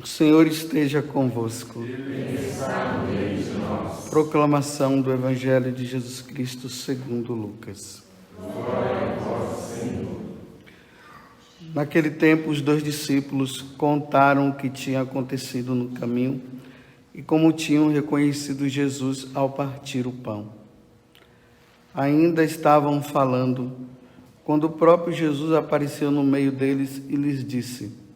O Senhor esteja convosco. Ele está no meio de nós. Proclamação do Evangelho de Jesus Cristo segundo Lucas. Glória a vós, Senhor. Naquele tempo, os 2 discípulos contaram o que tinha acontecido no caminho e como tinham reconhecido Jesus ao partir o pão. Ainda estavam falando, quando o próprio Jesus apareceu no meio deles e lhes disse: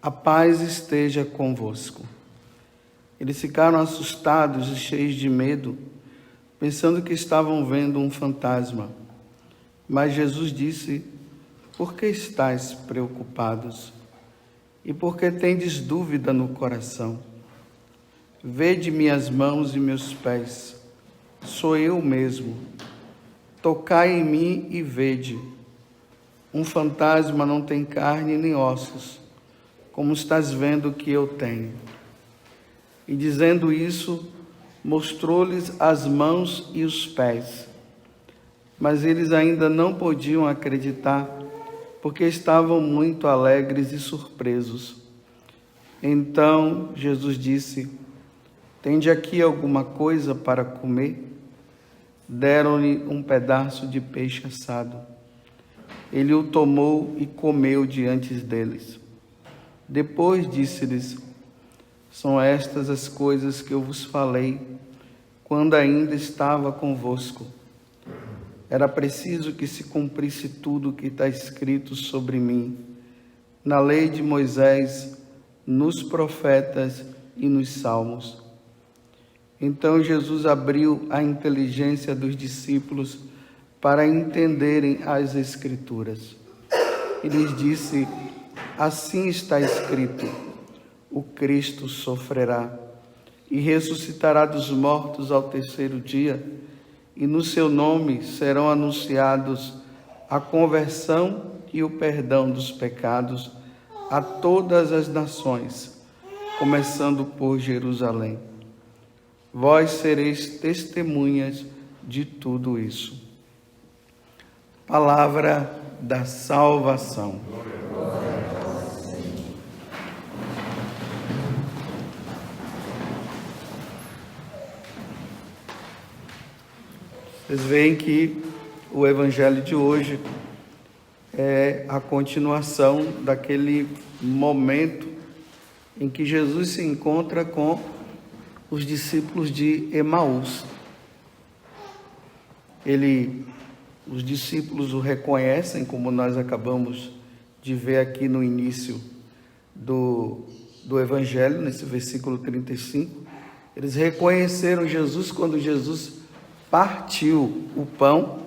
"A paz esteja convosco." Eles ficaram assustados e cheios de medo, pensando que estavam vendo um fantasma. Mas Jesus disse: "Por que estáis preocupados? E por que tendes dúvida no coração? Vede minhas mãos e meus pés, sou eu mesmo. Tocai em mim e vede. Um fantasma não tem carne nem ossos, como estás vendo que eu tenho." E dizendo isso, mostrou-lhes as mãos e os pés. Mas eles ainda não podiam acreditar, porque estavam muito alegres e surpresos. Então Jesus disse: "Tende aqui alguma coisa para comer?" Deram-lhe um pedaço de peixe assado. Ele o tomou e comeu diante deles. Depois disse-lhes: "São estas as coisas que eu vos falei quando ainda estava convosco. Era preciso que se cumprisse tudo o que está escrito sobre mim, na lei de Moisés, nos profetas e nos salmos." Então Jesus abriu a inteligência dos discípulos para entenderem as Escrituras. E lhes disse: "Assim está escrito: o Cristo sofrerá e ressuscitará dos mortos ao terceiro dia, e no seu nome serão anunciados a conversão e o perdão dos pecados a todas as nações, começando por Jerusalém. Vós sereis testemunhas de tudo isso." Palavra da salvação. Vocês veem que o Evangelho de hoje é a continuação daquele momento em que Jesus se encontra com os discípulos de Emaús. Os discípulos o reconhecem, como nós acabamos de ver aqui no início do Evangelho, nesse versículo 35. Eles reconheceram Jesus quando Jesus partiu o pão,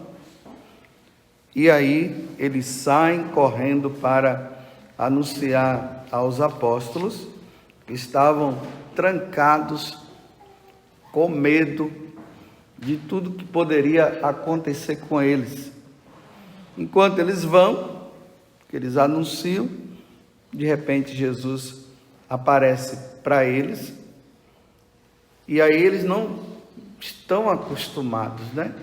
e aí eles saem correndo para anunciar aos apóstolos, que estavam trancados, com medo de tudo que poderia acontecer com eles. Enquanto eles vão, eles anunciam, de repente Jesus aparece para eles, e aí eles não estão acostumados, né?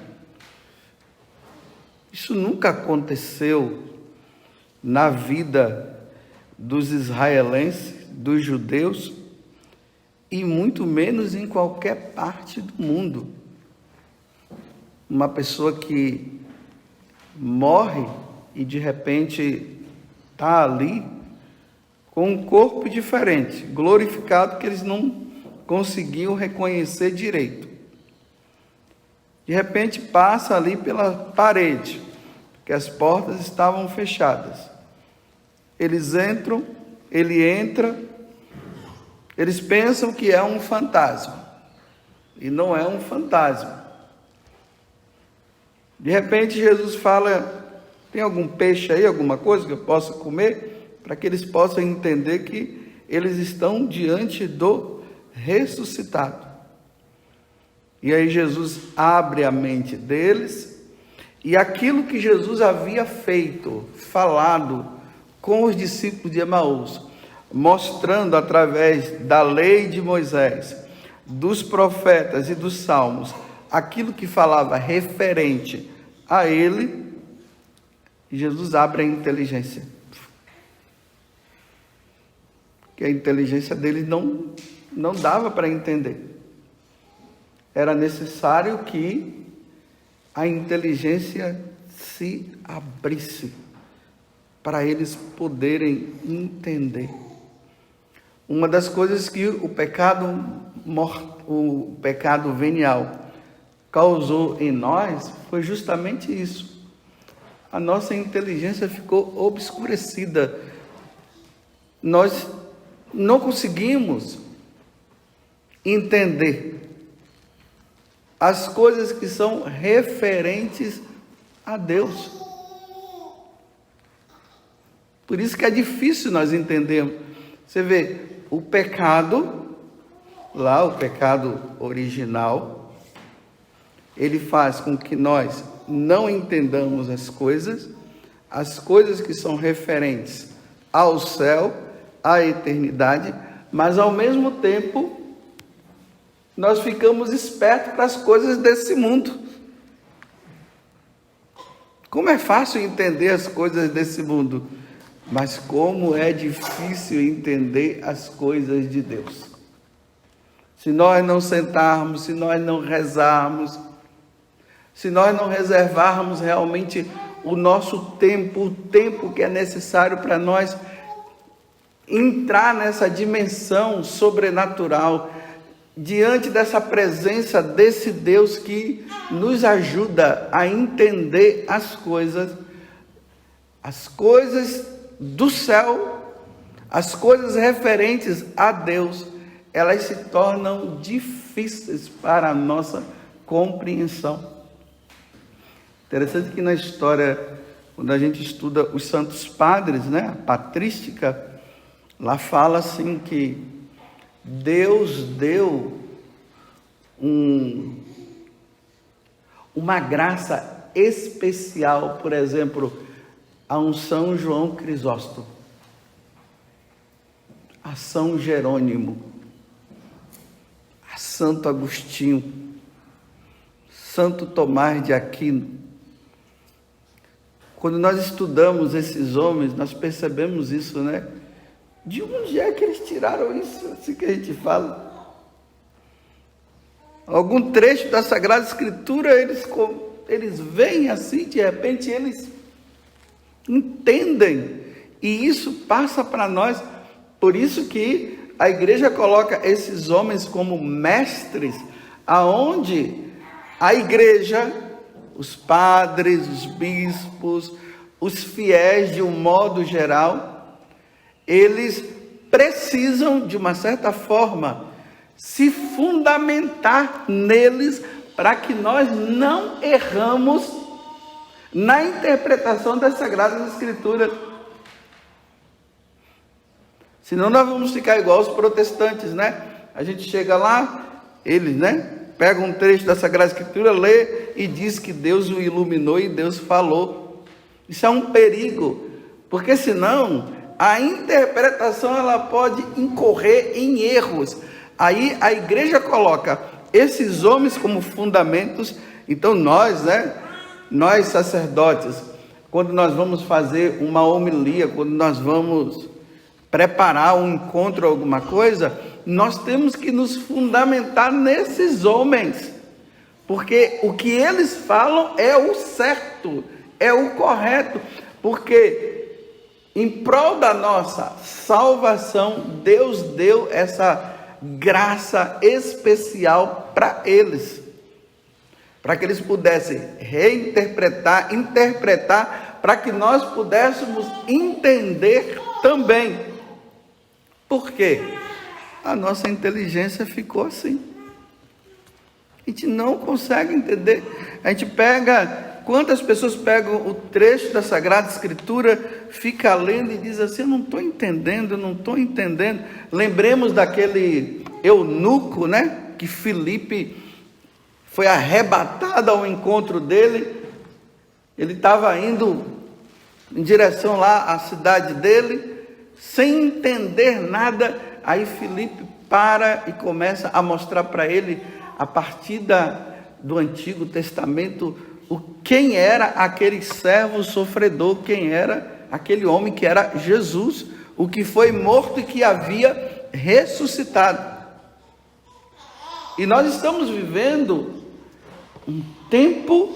Isso nunca aconteceu na vida dos israelenses, dos judeus, e muito menos em qualquer parte do mundo. Uma pessoa que morre e de repente está ali com um corpo diferente, glorificado, que eles não conseguiam reconhecer direito. De repente passa ali pela parede, porque as portas estavam fechadas. Ele entra, eles pensam que é um fantasma, e não é um fantasma. De repente Jesus fala: "Tem algum peixe aí, alguma coisa que eu possa comer?" Para que eles possam entender que eles estão diante do ressuscitado. E aí Jesus abre a mente deles, e aquilo que Jesus havia falado com os discípulos de Emaús, mostrando através da lei de Moisés, dos profetas e dos salmos, aquilo que falava referente a ele, Jesus abre a inteligência. que a inteligência deles não dava para entender. Era necessário que a inteligência se abrisse para eles poderem entender. Uma das coisas que o pecado venial causou em nós foi justamente isso. A nossa inteligência ficou obscurecida. Nós não conseguimos entender as coisas que são referentes a Deus. Por isso que é difícil nós entendermos. Você vê, o pecado original, ele faz com que nós não entendamos as coisas que são referentes ao céu, à eternidade, mas ao mesmo tempo nós ficamos espertos para as coisas desse mundo. Como é fácil entender as coisas desse mundo, mas como é difícil entender as coisas de Deus. Se nós não sentarmos, se nós não rezarmos, se nós não reservarmos realmente o nosso tempo, o tempo que é necessário para nós entrar nessa dimensão sobrenatural, diante dessa presença desse Deus que nos ajuda a entender as coisas do céu, as coisas referentes a Deus, elas se tornam difíceis para a nossa compreensão. Interessante que na história, quando a gente estuda os santos padres, né, a patrística, lá fala assim que Deus deu uma graça especial, por exemplo, a um São João Crisóstomo, a São Jerônimo, a Santo Agostinho, Santo Tomás de Aquino. Quando nós estudamos esses homens, nós percebemos isso, né? De onde é que eles tiraram isso? Assim que a gente fala. Algum trecho da Sagrada Escritura, eles veem assim, de repente eles entendem. E isso passa para nós. Por isso que a igreja coloca esses homens como mestres, aonde a igreja, os padres, os bispos, os fiéis de um modo geral, eles precisam, de uma certa forma, se fundamentar neles para que nós não erramos na interpretação das Sagradas Escrituras. Senão nós vamos ficar igual os protestantes, né? A gente chega lá, eles, né? Pega um trecho da Sagrada Escritura, lê e diz que Deus o iluminou e Deus falou. Isso é um perigo, porque senão a interpretação ela pode incorrer em erros. Aí a igreja coloca esses homens como fundamentos. Então nós, né? Nós sacerdotes, quando nós vamos fazer uma homilia, quando nós vamos preparar um encontro, alguma coisa, nós temos que nos fundamentar nesses homens, porque o que eles falam é o certo, é o correto, porque em prol da nossa salvação, Deus deu essa graça especial para eles, para que eles pudessem reinterpretar, interpretar, para que nós pudéssemos entender também. Por quê? A nossa inteligência ficou assim. A gente não consegue entender. A gente pega... Quantas pessoas pegam o trecho da Sagrada Escritura, fica lendo e diz assim, eu não estou entendendo. Lembremos daquele eunuco, né? Que Filipe foi arrebatado ao encontro dele. Ele estava indo em direção lá à cidade dele, sem entender nada. Aí Filipe para e começa a mostrar para ele, a partir do Antigo Testamento, quem era aquele servo sofredor, quem era aquele homem que era Jesus, o que foi morto e que havia ressuscitado. E nós estamos vivendo um tempo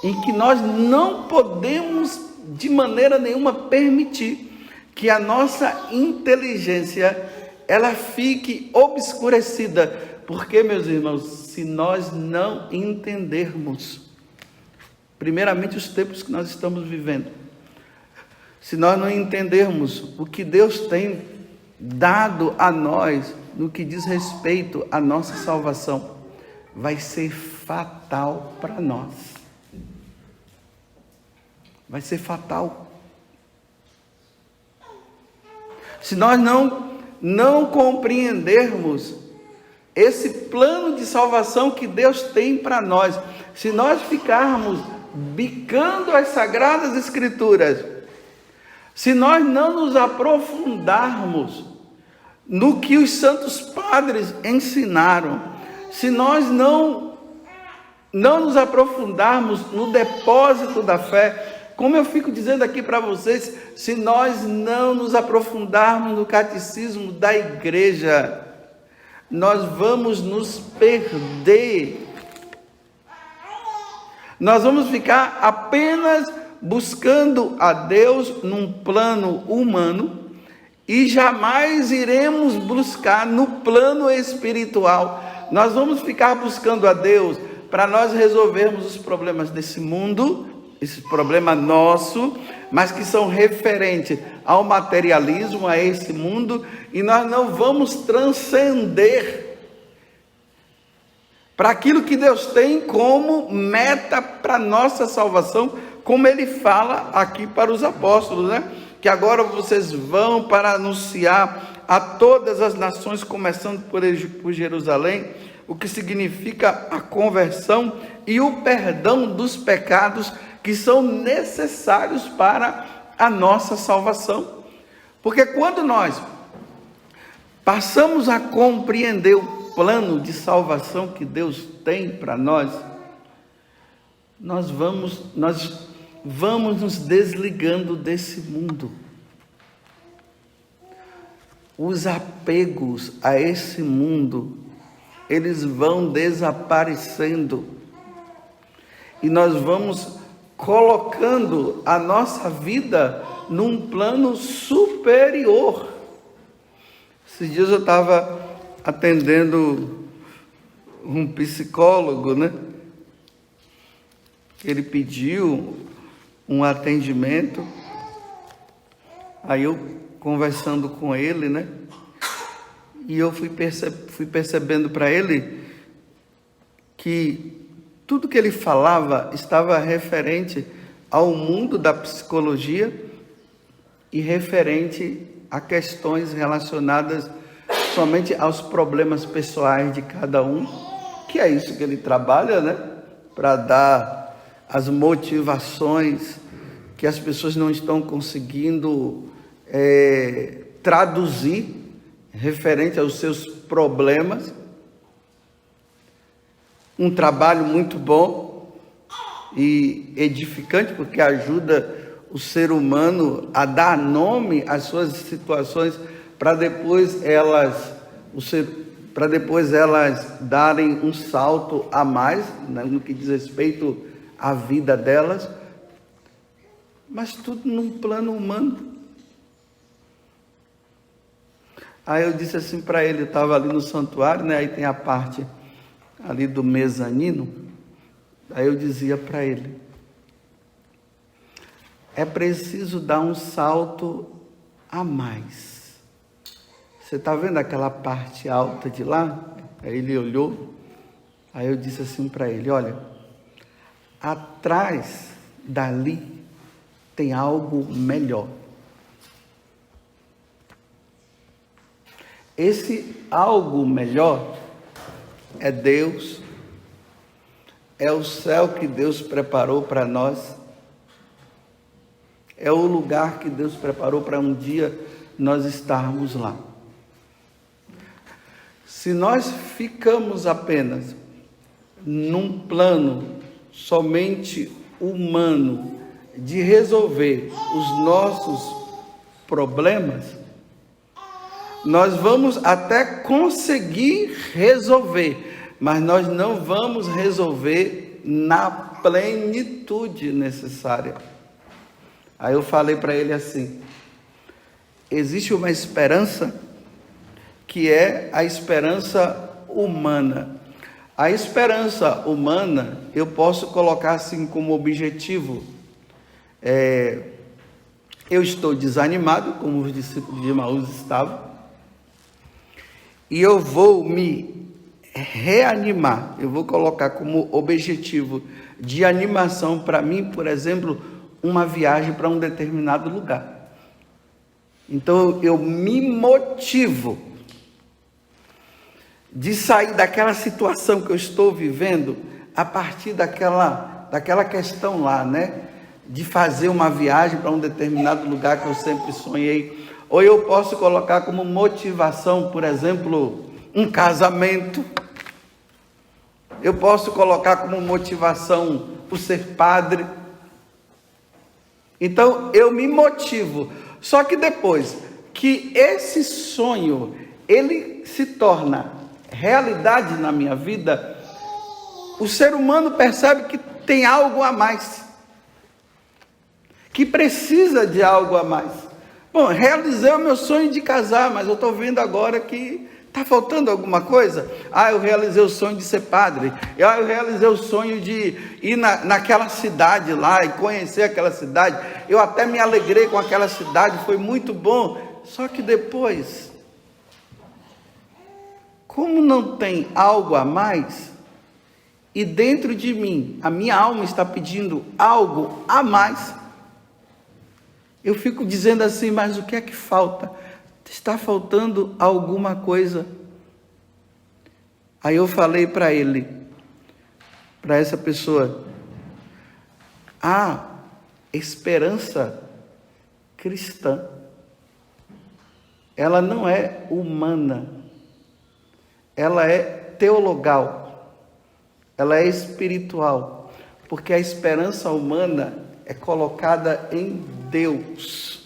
em que nós não podemos de maneira nenhuma permitir que a nossa inteligência ela fique obscurecida. Porque, meus irmãos, se nós não entendermos primeiramente os tempos que nós estamos vivendo, se nós não entendermos o que Deus tem dado a nós no que diz respeito à nossa salvação, vai ser fatal para nós. Vai ser fatal. Se nós não compreendermos esse plano de salvação que Deus tem para nós, se nós ficarmos bicando as Sagradas Escrituras, se nós não nos aprofundarmos no que os santos padres ensinaram, se nós não nos aprofundarmos no depósito da fé, como eu fico dizendo aqui para vocês, se nós não nos aprofundarmos no catecismo da igreja, nós vamos nos perder. Nós vamos ficar apenas buscando a Deus num plano humano e jamais iremos buscar no plano espiritual. Nós vamos ficar buscando a Deus para nós resolvermos os problemas desse mundo, esse problema nosso, mas que são referentes ao materialismo, a esse mundo, e nós não vamos transcender para aquilo que Deus tem como meta para nossa salvação, como Ele fala aqui para os apóstolos, né? Que agora vocês vão para anunciar a todas as nações, começando por Jerusalém, o que significa a conversão e o perdão dos pecados que são necessários para a nossa salvação. Porque quando nós passamos a compreender o plano de salvação que Deus tem para nós, nós vamos nos desligando desse mundo. Os apegos a esse mundo, eles vão desaparecendo. E nós vamos colocando a nossa vida num plano superior. Esses dias eu estava atendendo um psicólogo, né? Ele pediu um atendimento, aí eu conversando com ele, né? E eu fui percebendo para ele que tudo que ele falava estava referente ao mundo da psicologia e referente a questões relacionadas somente aos problemas pessoais de cada um, que é isso que ele trabalha, né? Para dar as motivações que as pessoas não estão conseguindo traduzir referente aos seus problemas. Um trabalho muito bom e edificante, porque ajuda o ser humano a dar nome às suas situações, para depois elas darem um salto a mais, né, no que diz respeito à vida delas, mas tudo num plano humano. Aí eu disse assim para ele, eu estava ali no santuário, né, aí tem a parte ali do mezanino, aí eu dizia para ele, é preciso dar um salto a mais. Você está vendo aquela parte alta de lá? Aí ele olhou, aí eu disse assim para ele, olha, atrás dali tem algo melhor. Esse algo melhor é Deus, é o céu que Deus preparou para nós, é o lugar que Deus preparou para um dia nós estarmos lá. Se nós ficamos apenas num plano somente humano de resolver os nossos problemas, nós vamos até conseguir resolver, mas nós não vamos resolver na plenitude necessária. Aí eu falei para ele assim: existe uma esperança que é a esperança humana. A esperança humana eu posso colocar assim como objetivo. Eu estou desanimado, como os discípulos de Emaús estavam, e eu vou me reanimar. Eu vou colocar como objetivo de animação para mim, por exemplo, uma viagem para um determinado lugar. Então eu me motivo de sair daquela situação que eu estou vivendo a partir daquela questão lá, né? De fazer uma viagem para um determinado lugar que eu sempre sonhei. Ou eu posso colocar como motivação, por exemplo, um casamento. Eu posso colocar como motivação o ser padre. Então eu me motivo. Só que depois que esse sonho ele se torna realidade na minha vida, o ser humano percebe que tem algo a mais, que precisa de algo a mais. Bom, realizei o meu sonho de casar, mas eu estou vendo agora que está faltando alguma coisa. Eu realizei o sonho de ser padre. Eu realizei o sonho de ir naquela cidade lá e conhecer aquela cidade. Eu até me alegrei com aquela cidade, foi muito bom. Só que depois, como não tem algo a mais, e dentro de mim, a minha alma está pedindo algo a mais, eu fico dizendo assim: mas o que é que falta? Está faltando alguma coisa. Aí eu falei para ele, para essa pessoa: a esperança cristã, ela não é humana, ela é teologal, ela é espiritual, porque a esperança humana é colocada em Deus,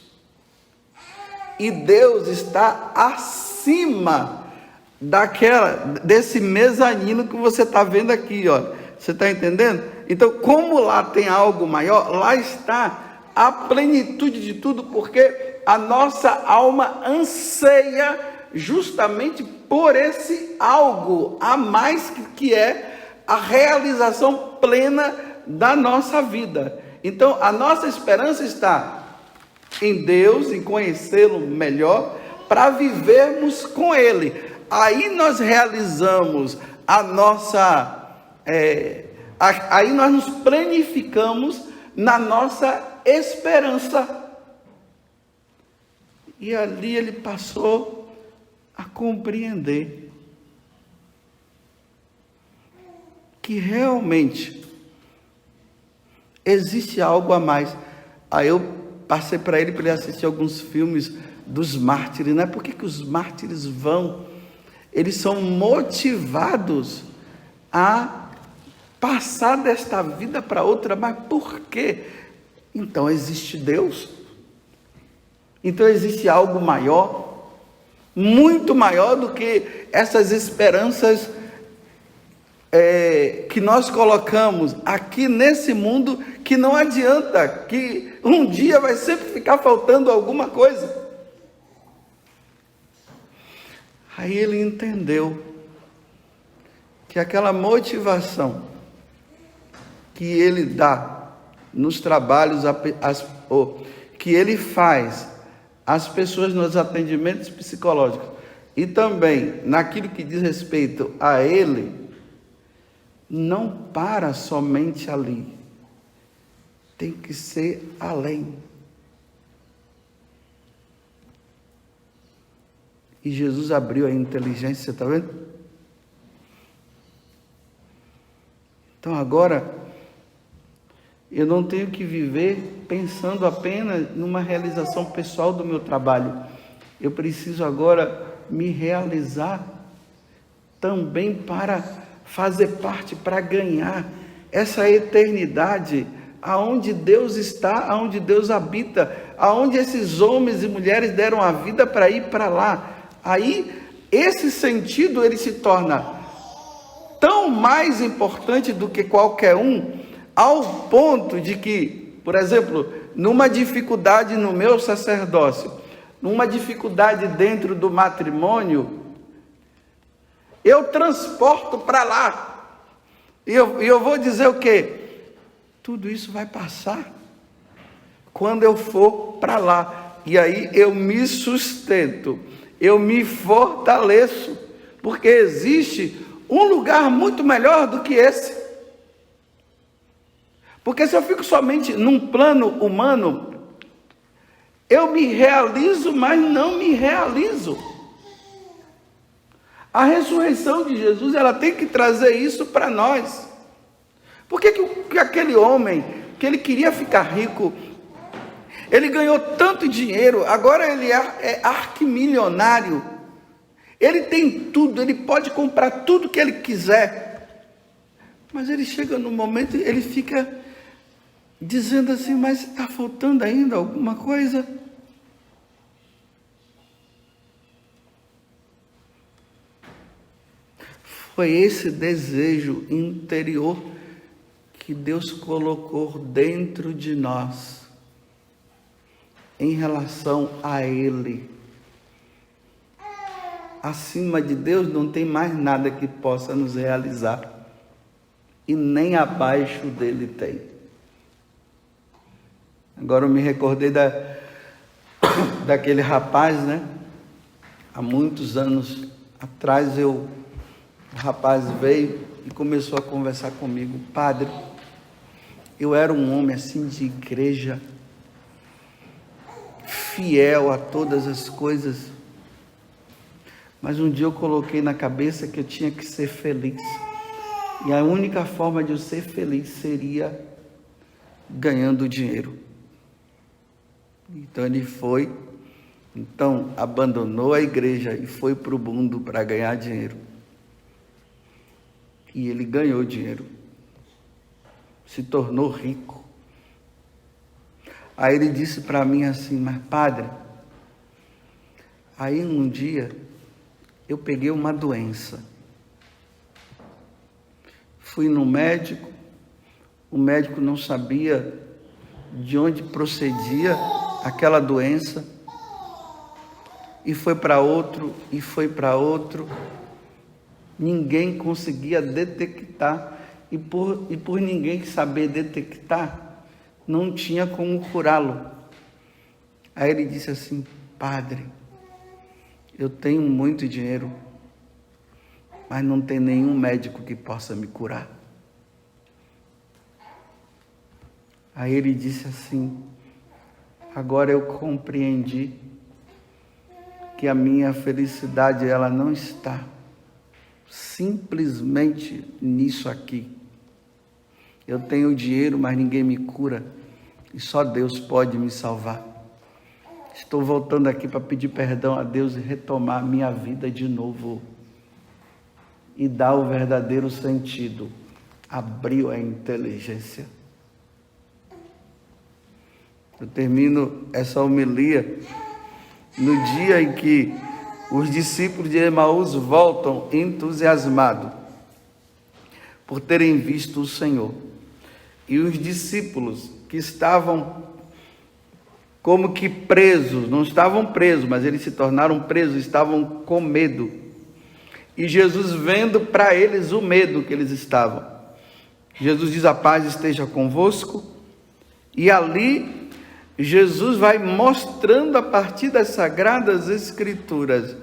e Deus está acima desse mezanino que você está vendo aqui, ó. Você está entendendo? Então, como lá tem algo maior, lá está a plenitude de tudo, porque a nossa alma anseia justamente por esse algo a mais que é a realização plena da nossa vida. Então, a nossa esperança está em Deus, em conhecê-lo melhor, para vivermos com Ele. Aí nós realizamos a nossa... aí nós nos planificamos na nossa esperança. E ali ele passou a compreender que realmente existe algo a mais. Aí eu passei para ele assistir alguns filmes dos mártires, né? Por que os mártires vão? Eles são motivados a passar desta vida para outra, mas por quê? Então existe Deus, então existe algo maior, muito maior do que essas esperanças que nós colocamos aqui nesse mundo, que não adianta, que um dia vai sempre ficar faltando alguma coisa. Aí ele entendeu que aquela motivação que ele dá nos trabalhos, que ele faz às pessoas nos atendimentos psicológicos e também naquilo que diz respeito a ele, não para somente ali, tem que ser além. E Jesus abriu a inteligência, você está vendo? Então agora, eu não tenho que viver pensando apenas numa realização pessoal do meu trabalho. Eu preciso agora me realizar também para fazer parte, para ganhar essa eternidade aonde Deus está, aonde Deus habita, aonde esses homens e mulheres deram a vida para ir para lá. Aí, esse sentido, ele se torna tão mais importante do que qualquer um, ao ponto de que, por exemplo, numa dificuldade no meu sacerdócio, numa dificuldade dentro do matrimônio, eu transporto para lá. E eu vou dizer o quê? Tudo isso vai passar quando eu for para lá. E aí eu me sustento, eu me fortaleço, porque existe um lugar muito melhor do que esse. Porque se eu fico somente num plano humano, eu me realizo, mas não me realizo. A ressurreição de Jesus, ela tem que trazer isso para nós. Por que aquele homem, que ele queria ficar rico, ele ganhou tanto dinheiro, agora ele é arquimilionário, ele tem tudo, ele pode comprar tudo que ele quiser, mas ele chega no momento, ele fica dizendo assim, mas está faltando ainda alguma coisa? Foi esse desejo interior que Deus colocou dentro de nós, em relação a Ele. Acima de Deus não tem mais nada que possa nos realizar, e nem abaixo dele tem. Agora eu me recordei daquele rapaz, né? Há muitos anos atrás o rapaz veio e começou a conversar comigo. Padre, eu era um homem assim de igreja, fiel a todas as coisas, mas um dia eu coloquei na cabeça que eu tinha que ser feliz, e a única forma de eu ser feliz seria ganhando dinheiro. Então ele abandonou a igreja e foi para o mundo para ganhar dinheiro. E ele ganhou dinheiro, se tornou rico. Aí ele disse para mim assim, mas padre, aí um dia eu peguei uma doença. Fui no médico, o médico não sabia de onde procedia aquela doença, e foi para outro, e foi para outro. Ninguém conseguia detectar, e por ninguém saber detectar, não tinha como curá-lo. Aí ele disse assim, padre, eu tenho muito dinheiro, mas não tem nenhum médico que possa me curar. Aí ele disse assim, agora eu compreendi que a minha felicidade, ela não está simplesmente nisso aqui. Eu tenho dinheiro, mas ninguém me cura, e só Deus pode me salvar. Estou voltando aqui para pedir perdão a Deus e retomar a minha vida de novo, e dar o verdadeiro sentido. Abriu a inteligência. Eu termino essa homilia no dia em que os discípulos de Emaús voltam entusiasmados por terem visto o Senhor. E os discípulos que estavam como que presos, não estavam presos, mas eles se tornaram presos, estavam com medo. E Jesus vendo para eles o medo que eles estavam. Jesus diz, a paz esteja convosco. E ali Jesus vai mostrando a partir das Sagradas Escrituras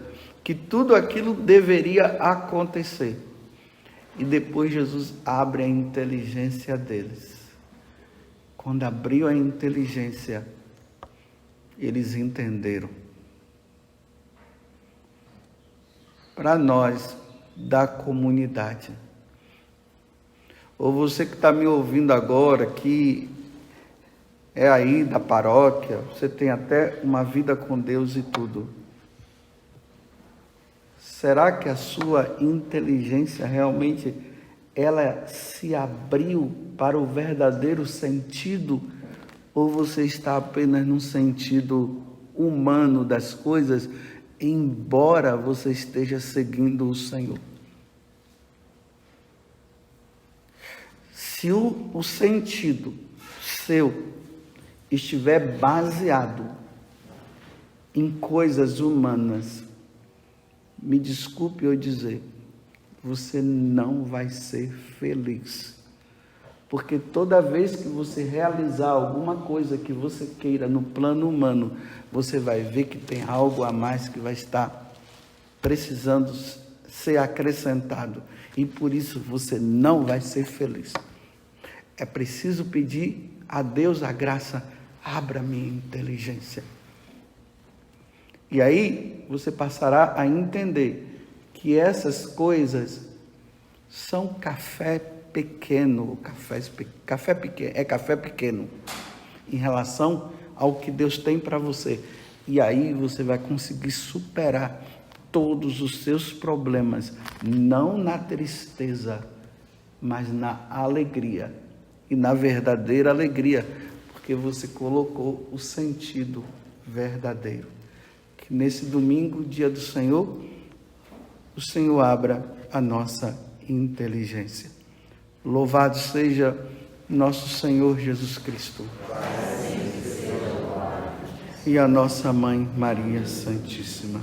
que tudo aquilo deveria acontecer. E depois Jesus abre a inteligência deles. Quando abriu a inteligência, eles entenderam. Para nós, da comunidade, ou você que está me ouvindo agora, que é aí da paróquia, você tem até uma vida com Deus e tudo. Será que a sua inteligência realmente ela se abriu para o verdadeiro sentido, ou você está apenas no sentido humano das coisas, embora você esteja seguindo o Senhor? Se o sentido seu estiver baseado em coisas humanas, me desculpe eu dizer, você não vai ser feliz. Porque toda vez que você realizar alguma coisa que você queira no plano humano, você vai ver que tem algo a mais que vai estar precisando ser acrescentado. E por isso você não vai ser feliz. É preciso pedir a Deus a graça, abra minha inteligência. E aí você passará a entender que essas coisas são café pequeno, café pequeno em relação ao que Deus tem para você. E aí você vai conseguir superar todos os seus problemas, não na tristeza, mas na alegria, e na verdadeira alegria, porque você colocou o sentido verdadeiro. Que nesse domingo, dia do Senhor, o Senhor abra a nossa inteligência. Louvado seja nosso Senhor Jesus Cristo. E a nossa Mãe Maria Santíssima.